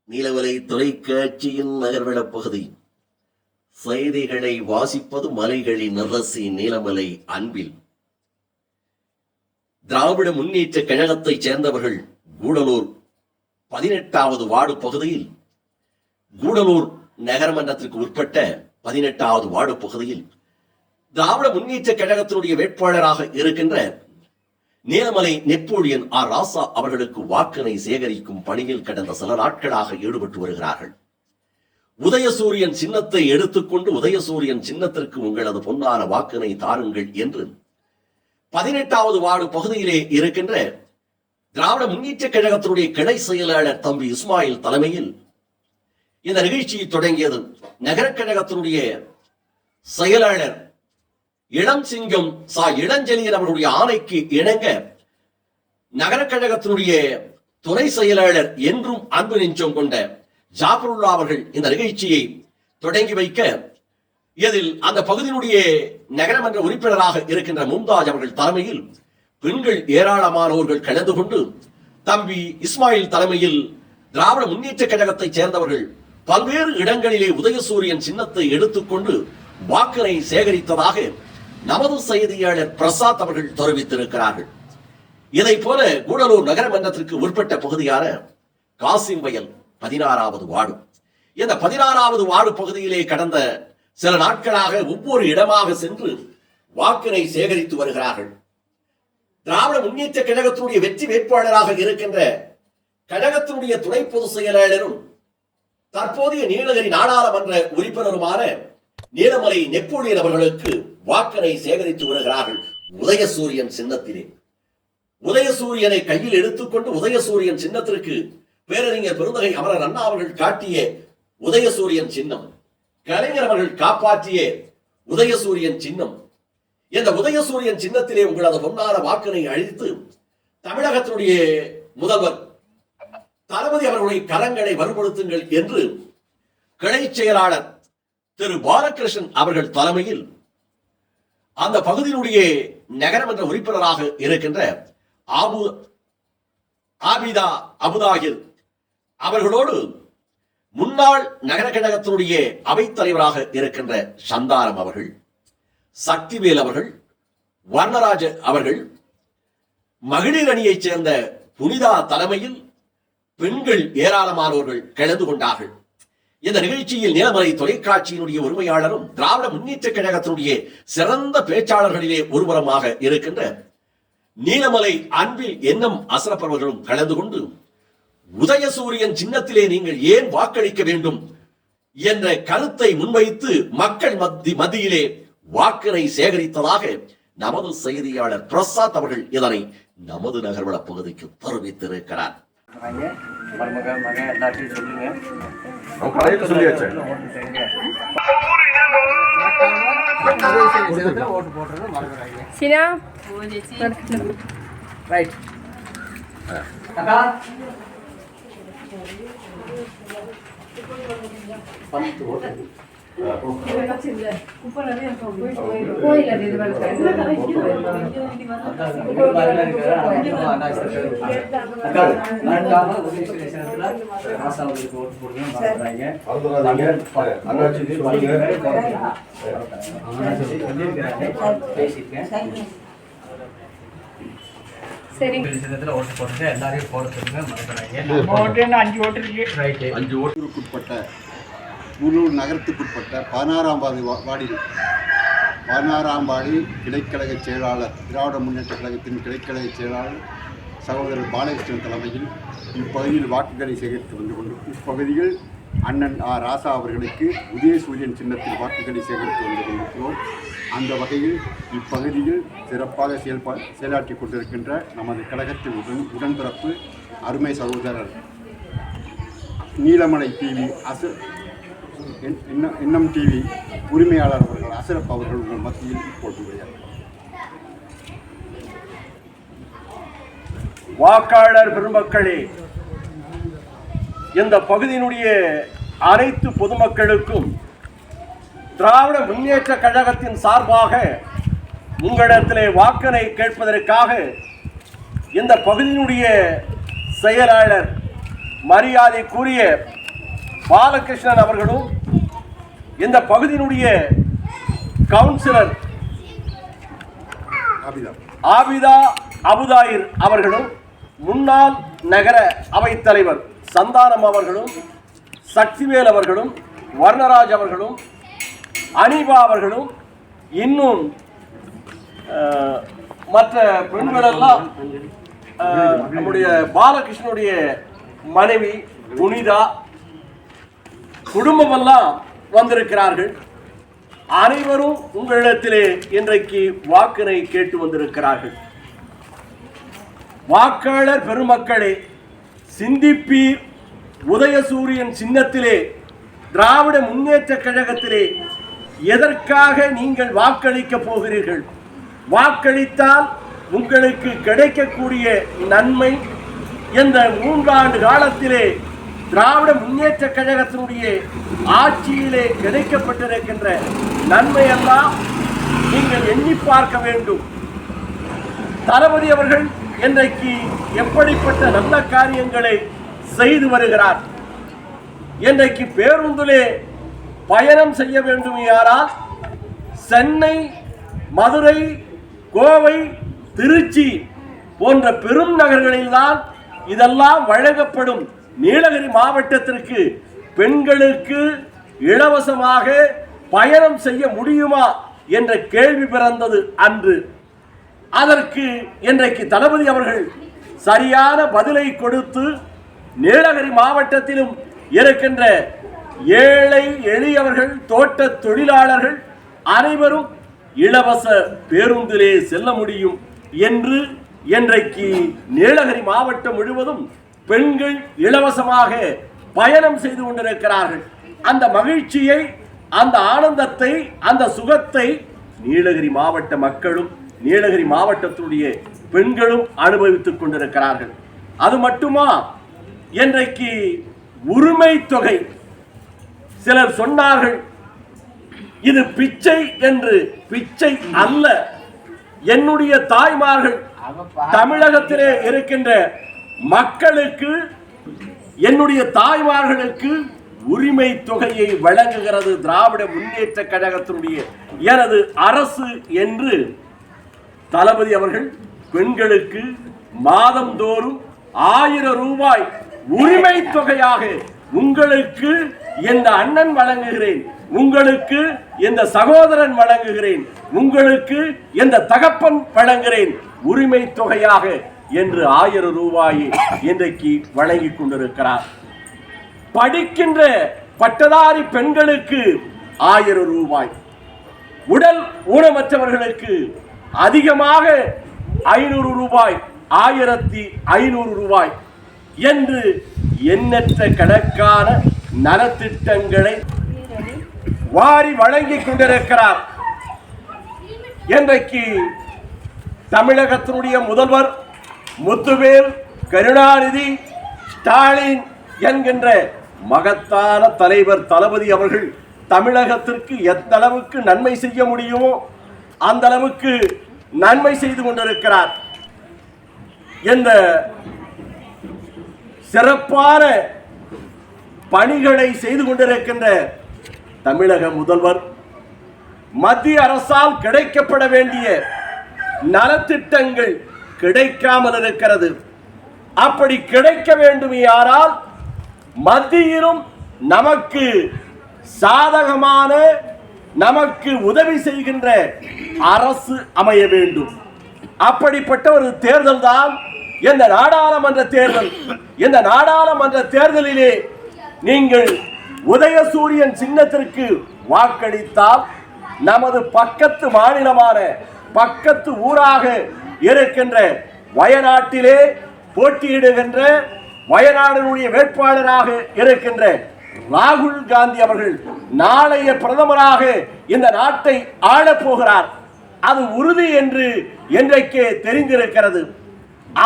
நீலமலை தொலைக்காட்சியின் நகர்வள பகுதி செய்திகளை வாசிப்பது மலைகளின் அரசி நீலமலை அன்பில். திராவிட முன்னேற்ற கழகத்தைச் சேர்ந்தவர்கள் கூடலூர் 18வது வார்டு பகுதியில் கூடலூர் நகரமன்றத்திற்கு உட்பட்ட 18வது வார்டு பகுதியில் திராவிட முன்னேற்ற கழகத்தினுடைய வேட்பாளராக இருக்கின்ற நீலமலை நெப்போலியன் ஆர் ராசா அவர்களுக்கு வாக்கினை சேகரிக்கும் பணியில் கடந்த சில நாட்களாக ஈடுபட்டு வருகிறார்கள். உதயசூரியன் சின்னத்தை எடுத்துக்கொண்டு உதயசூரியன் சின்னத்திற்கு உங்களது பொன்னான வாக்கினை தாருங்கள் என்று 18வது வார்டு பகுதியிலே இருக்கின்ற திராவிட முன்னேற்ற கழகத்தினுடைய கிளை செயலாளர் தம்பி இஸ்மாயில் தலைமையில் இந்த நிகழ்ச்சியை தொடங்கியது. நகர கழகத்தினுடைய செயலாளர் இளம் சிங்கம் சா இளஞ்செழியன் அவர்களுடைய ஆணைக்கு இணங்க நகர கழகத்தினுடைய துணை செயலாளர் என்றும் அன்பு நெஞ்சம் கொண்ட ஜாபருல்லா அவர்கள் இந்த நிகழ்ச்சியை தொடங்கி வைக்க, இதில் அந்த பகுதியினுடைய நகரமன்ற உறுப்பினராக இருக்கின்ற மும்தாஜ் அவர்கள் தலைமையில் பெண்கள் ஏராளமானவர்கள் கலந்து கொண்டு தம்பி இஸ்மாயில் தலைமையில் திராவிட முன்னேற்ற கழகத்தைச் சேர்ந்தவர்கள் பல்வேறு இடங்களிலே உதயசூரியன் சின்னத்தை எடுத்துக்கொண்டு வாக்கினை சேகரித்ததாக நமது செய்தியாளர் பிரசாத் அவர்கள் தெரிவித்திருக்கிறார்கள். இதை போல கூடலூர் நகரமன்றத்திற்கு உட்பட்ட பகுதியான காசிம் வயல் 16வது வார்டு, இந்த 16வது வார்டு பகுதியிலே கடந்த சில நாட்களாக ஒவ்வொரு இடமாக சென்று வாக்கினை சேகரித்து வருகிறார்கள். திராவிட முன்னேற்ற கழகத்தினுடைய வெற்றி வேட்பாளராக இருக்கின்ற கழகத்தினுடைய துணை பொதுச் செயலாளரும் தற்போதைய நீலகிரி நாடாளுமன்ற உறுப்பினருமான நீலமலை நெப்போலியன் அவர்களுக்கு வாக்கினை சேகரித்து வருகிறார்கள். உதயசூரியன் சின்னத்திலே உதயசூரியனை கையில் எடுத்துக்கொண்டு உதயசூரியன் சின்னத்திற்கு பேரறிஞர் பெருந்தகை அமரர் அண்ணா அவர்கள் காட்டிய உதயசூரியன் சின்னம், கலைஞர் அவர்கள் காப்பாற்றிய உதயசூரியன் சின்னம், இந்த உதயசூரியன் சின்னத்திலே உங்களது பொன்னான வாக்கினை அழித்து தமிழகத்தினுடைய முதல்வர் தளபதி அவர்களுடைய கரங்களை வலுப்படுத்துங்கள் என்று கிளை செயலாளர் திரு பாலகிருஷ்ணன் அவர்கள் தலைமையில் அந்த பகுதியினுடைய நகரமன்ற உறுப்பினராக இருக்கின்ற ஆபிதா அபுதாகிர் அவர்களோடு முன்னாள் நகர கழகத்தினுடைய அவைத்தலைவராக இருக்கின்ற சந்தானம் அவர்கள், சக்திவேல் அவர்கள், வர்ணராஜ அவர்கள், மகளிர் அணியைச் சேர்ந்த புனிதா தலைமையில் பெண்கள் ஏராளமானவர்கள் கலந்து கொண்டார்கள். இந்த நிகழ்ச்சியில் நீலமலை தொலைக்காட்சியினுடைய உரிமையாளரும் திராவிட முன்னேற்ற கழகத்தினுடைய சிறந்த பேச்சாளர்களிலே ஒருவரமாக இருக்கின்ற நீலமலை அன்பில் எண்ணம் அசரப் அவர்களும் கலந்து கொண்டு உதயசூரியன் சின்னத்திலே நீங்கள் ஏன் வாக்களிக்க வேண்டும் என்ற கருத்தை முன்வைத்து மக்கள் மத்தியிலே வாக்கினை சேகரித்ததாக நமது செய்தியாளர் பிரசாத் அவர்கள் இதனை நமது நகர்வள பகுதிக்கு தெரிவித்திருக்கிறார். கூடலூர் நகரத்துக்குட்பட்ட 16வது வார்டில் 16ஆம் வார்டில் கிளைக்கழக செயலாளர் திராவிட முன்னேற்ற கழகத்தின் கிளைக்கழக செயலாளர் சகோதரர் பாலகிருஷ்ணன் தலைமையில் இப்பகுதியில் வாக்குகளை சேகரித்து வந்து கொண்டு இப்பகுதியில் அண்ணன் ஆர் ராசா அவர்களுக்கு உதயசூரியன் சின்னத்தில் வாக்குகளை சேகரித்து வந்து கொண்டிருக்கிறோம். அந்த வகையில் இப்பகுதியில் சிறப்பாக செயலாற்றி கொண்டிருக்கின்ற நமது கழகத்தின் உடன்பிறப்பு அருமை சகோதரர் நீலமலை டிவி எண்ணம் டிவி உரிமையாளர் அவர்கள் அசரப் அவர்கள் உங்கள் மத்தியில் இப்போது வாக்காளர் பெருமக்களே, இந்த பகுதியினுடைய அனைத்து பொதுமக்களுக்கும் திராவிட முன்னேற்ற கழகத்தின் சார்பாக உங்களிடத்திலே வாக்கினை கேட்பதற்காக இந்த பகுதியினுடைய செயலாளர் மரியாதைக்குரிய பாலகிருஷ்ணன் அவர்களும், இந்த பகுதியினுடைய கவுன்சிலர் ஆபிதா அபுதாயிர் அவர்களும், முன்னாள் நகர அவைத்தலைவர் சந்தானம் அவர்களும், சக்திவேல் அவர்களும், வர்ணராஜ் அவர்களும், அனிபா அவர்களும், இன்னும் மற்ற பெண்களெல்லாம் நம்முடைய பாலகிருஷ்ணனுடைய மனைவி புனிதா குடும்பமெல்லாம் வந்திருக்கிறார்கள். அனைவரும் உங்களிடத்திலே இன்றைக்கு வாக்கினை கேட்டு வந்திருக்கிறார்கள். வாக்காளர் பெருமக்களே, சிந்திப்பீர். உதயசூரியன் சின்னத்திலே திராவிட முன்னேற்ற கழகத்திலே எதற்காக நீங்கள் வாக்களிக்க போகிறீர்கள்? வாக்களித்தால் உங்களுக்கு கிடைக்கக்கூடிய நன்மை, இந்த 3 ஆண்டு காலத்திலே திராவிட முன்னேற்ற கழகத்தினுடைய ஆட்சியிலே கிடைக்கப்பட்டிருக்கின்ற நன்மையெல்லாம் நீங்கள் எண்ணி பார்க்க வேண்டும். தளபதி அவர்கள் இன்றைக்கு எப்படிப்பட்ட நல்ல காரியங்களை செய்து வருகிறார். இன்றைக்கு பேருந்திலே பயணம் செய்ய வேண்டுமையானால் சென்னை, மதுரை, கோவை, திருச்சி போன்ற பெரும் நகர்களில்தான் இதெல்லாம் வழங்கப்படும். நீலகிரி மாவட்டத்திற்கு பெண்களுக்கு இலவசமாக பயணம் செய்ய முடியுமா என்ற கேள்வி பிறந்தது அன்று. அதற்கு இன்றைக்கு தளபதி அவர்கள் சரியான பதிலை கொடுத்து நீலகிரி மாவட்டத்திலும் இருக்கின்ற ஏழை எளியவர்கள், தோட்ட தொழிலாளர்கள் அனைவரும் இலவச பேருந்திலே செல்ல முடியும் என்று இன்றைக்கு நீலகிரி மாவட்டம் முழுவதும் பெண்கள் இலவசமாக பயணம் செய்து கொண்டிருக்கிறார்கள். அந்த மகிழ்ச்சியை, அந்த ஆனந்தத்தை, அந்த சுகத்தை நீலகிரி மாவட்ட மக்களும் நீலகிரி மாவட்டத்துடைய பெண்களும் அனுபவித்துக் கொண்டிருக்கிறார்கள். அது மட்டுமா, இன்றைக்கு உரிமை தொகை சிலர் சொன்னார்கள் இது பிச்சை என்று. பிச்சை அல்ல. என்னுடைய தாய்மார்கள், தமிழகத்திலே இருக்கின்ற மக்களுக்கு, என்னுடைய தாய்மார்களுக்கு உரிமை தொகையை வழங்குகிறது திராவிட முன்னேற்ற கழகத்தினுடைய எனது அரசு என்று தளபதி அவர்கள் பெண்களுக்கு மாதந்தோறும் 1000 ரூபாய் உரிமை தொகையாக உங்களுக்கு இந்த அண்ணன் வழங்குகிறேன், உங்களுக்கு இந்த சகோதரன் வழங்குகிறேன், உங்களுக்கு இந்த தகப்பன் வழங்குகிறேன் உரிமை தொகையாக என்று 1000 ரூபாயை இன்றைக்கு வழங்கி கொண்டிருக்கிறார். படிக்கின்ற பட்டதாரி பெண்களுக்கு 1000 ரூபாய், உடல் ஊனமற்றவர்களுக்கு அதிகமாக 500 ரூபாய், 1500 ரூபாய் என்று எண்ணற்ற கணக்கான நலத்திட்டங்களை வாரி வழங்கி கொண்டிருக்கிறார். இன்றைக்கு தமிழகத்தினுடைய முதல்வர் முத்துவேல் கருணாநிதி ஸ்டாலின் என்கின்ற மகத்தான தலைவர் தளபதி அவர்கள் தமிழகத்திற்கு எந்த அளவுக்கு நன்மை செய்ய முடியுமோ அந்த அளவுக்கு நன்மை செய்து கொண்டிருக்கிறார். இந்த சிறப்பான பணிகளை செய்து கொண்டிருக்கின்ற தமிழக முதல்வர் மத்திய அரசால் கிடைக்கப்பட வேண்டிய நலத்திட்டங்கள் கிடைக்காமல் இருக்கிறது. அப்படி கிடைக்க வேண்டுமையானால் மத்தியிலும் நமக்கு சாதகமான, நமக்கு உதவி செய்கின்ற அரசு அமைய வேண்டும். அப்படிப்பட்ட ஒரு தேர்தல் தான் இந்த நாடாளுமன்ற தேர்தல். இந்த நாடாளுமன்ற தேர்தலிலே நீங்கள் உதயசூரியன் சின்னத்திற்கு வாக்களித்தால் நமது பக்கத்து மாநிலமான, பக்கத்து ஊராக இருக்கின்ற வயநாட்டிலே போட்டியிடுகின்ற, வயநாடுடைய வேட்பாளராக இருக்கின்ற ராகுல் காந்தி அவர்கள் நாளைய பிரதமராக இந்த நாட்டை ஆளப் போகிறார். அது உறுதி என்று இன்றைக்கே தெரிந்திருக்கிறது.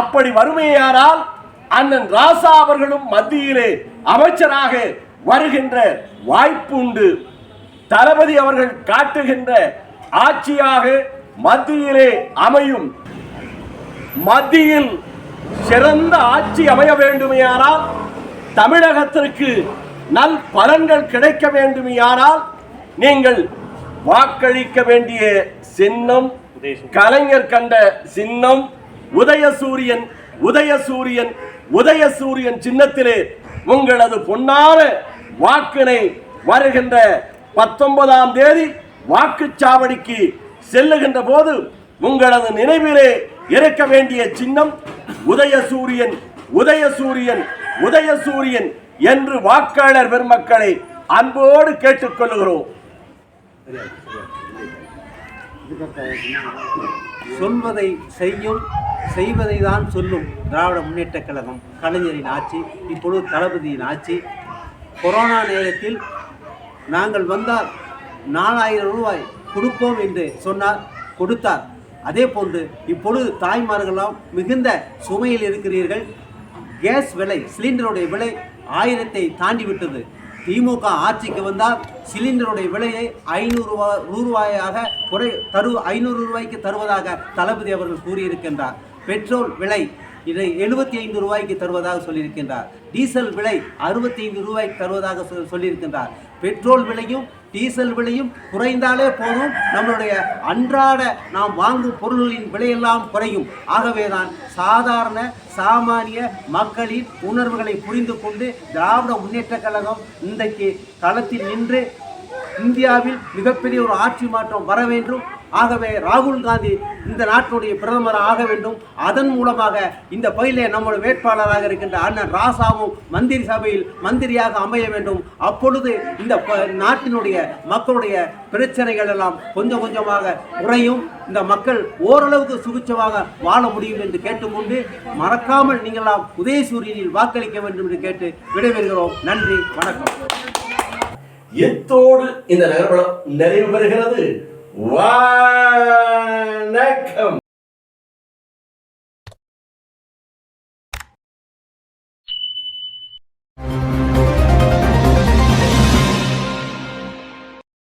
அப்படி வறுமையானால் அண்ணன் ராசா அவர்களும் மத்தியிலே அமைச்சராக வருகின்ற வாய்ப்பு உண்டு. தளபதி அவர்கள் காட்டுகின்ற ஆட்சியாக மத்தியிலே அமையும். மத்தியில் சிறந்த ஆட்சி அமைய வேண்டுமையானால் தமிழகத்திற்கு நல் பலன்கள் கிடைக்க வேண்டுமையானால் நீங்கள் வாக்களிக்க வேண்டிய சின்னம் கலைஞர் கண்ட சின்னம் உதயசூரியன். உதயசூரியன் உதயசூரியன் சின்னத்திலே உங்களது பொன்னான வாக்கினை வருகின்ற 19ஆம் தேதி வாக்குச்சாவடிக்கு செல்லுகின்ற போது உங்களது நினைவிலே இருக்க வேண்டிய சின்னம் உதயசூரியன். உதயசூரியன் உதயசூரியன் என்று வாக்காளர் பெருமக்களை அன்போடு கேட்டுக்கொள்கிறோம். சொல்வதை செய்யும், செய்வதை தான் சொல்லும் திராவிட முன்னேற்ற கழகம் கலைஞரின் ஆட்சி, இப்பொழுது தளபதியின் ஆட்சி. கொரோனா நேரத்தில் நாங்கள் வந்தால் 4000 ரூபாய் கொடுப்போம் என்று சொன்னார், கொடுத்தார். அதே போன்று இப்பொழுது தாய்மார்களெல்லாம் மிகுந்த சுமையில் இருக்கிறீர்கள். கேஸ் விலை, சிலிண்டருடைய விலை 1000-ஐ தாண்டி விட்டது. திமுக ஆட்சிக்கு வந்தால் சிலிண்டருடைய விலையை 500 ரூபாயாக 500 ரூபாய்க்கு தருவதாக தளபதி அவர்கள் கூறியிருக்கின்றார். பெட்ரோல் விலை இதை 75 ரூபாய்க்கு தருவதாக சொல்லியிருக்கின்றார். டீசல் விலை 65 ரூபாய்க்கு தருவதாக சொல்லியிருக்கின்றார். பெட்ரோல் விலையும் டீசல் விலையும் குறைந்தாலே போதும், நம்மளுடைய அன்றாட நாம் வாங்கும் பொருள்களின் விலையெல்லாம் குறையும். ஆகவேதான் சாதாரண சாமானிய மக்களின் உணர்வுகளை புரிந்து கொண்டு திராவிட முன்னேற்ற கழகம் இன்றைக்கு களத்தில் நின்று இந்தியாவில் மிகப்பெரிய ஒரு ஆட்சி மாற்றம் வர வேண்டும். ஆகவே ராகுல் காந்தி இந்த நாட்டுடைய பிரதமர் ஆக வேண்டும். அதன் மூலமாக இந்த பகுதியிலே நம்முடைய வேட்பாளராக இருக்கின்ற அண்ணன் ராசாவும் மந்திரி சபையில் மந்திரியாக அமைய வேண்டும். அப்பொழுது இந்த நாட்டினுடைய மக்களுடைய பிரச்சனைகள் எல்லாம் கொஞ்சம் கொஞ்சமாக குறையும். இந்த மக்கள் ஓரளவுக்கு சுபிட்சமாக வாழ முடியும் என்று கேட்டுக்கொண்டு, மறக்காமல் நீங்களாம் உதயசூரியனில் வாக்களிக்க வேண்டும் என்று கேட்டு விடைபெறுகிறோம். நன்றி, வணக்கம். இத்தோடு இந்த நகர்வலம் நிறைவு பெறுகிறது. வணக்கம்.